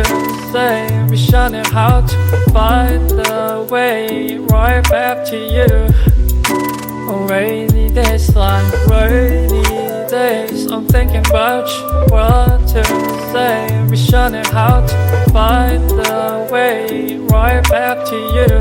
to say, mission and how to find the way right back to you. On rainy days like rainy days, I'm thinking about you. What to say, mission and how to find the way right back to you.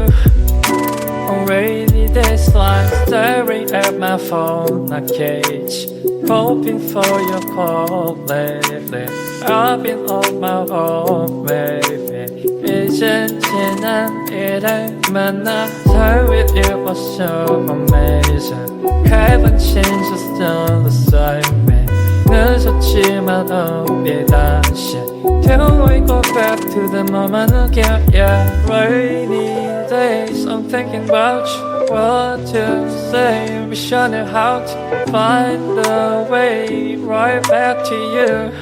On rainy days like staring at my phone, I cage, hoping for your call lately. I've been on my own, baby. 이젠 지난 일을 만나 Time with you was so amazing. Haven't changed, just still the same way. 늦었지만 우리 다시 Till we go back to the moment again. Yeah, rainy days, I'm thinking about you. What to say, mission and how to find the way right back to you.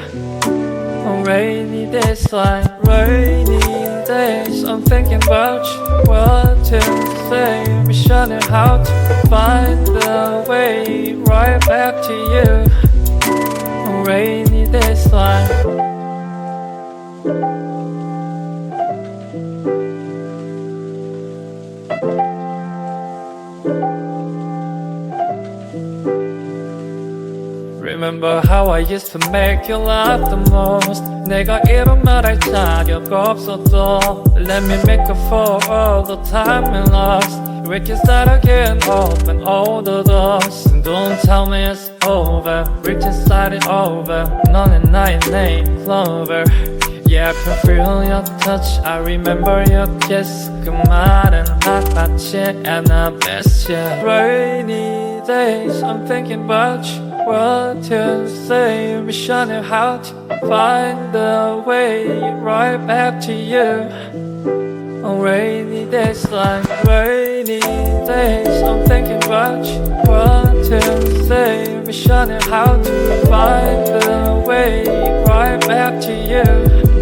On rainy days like rainy days, I'm thinking about you. What to say, mission and how to find the way right back to you. On rainy days like Remember how I used to make you laugh the most. 내가 이런 말할 자격 없어도 Let me make up for all the time we lost. We can start again, open all the doors. Don't tell me it's over, we can start it over. 너는 나의 name, Clover. Yeah, I can feel your touch, I remember your kiss. 그 말은 하나치 and I miss you. Rainy days, I'm thinking about you. What to say, mission and how to find the way right back to you. On rainy days like rainy days, I'm thinking about you. What to say, mission and how to find the way right back to you.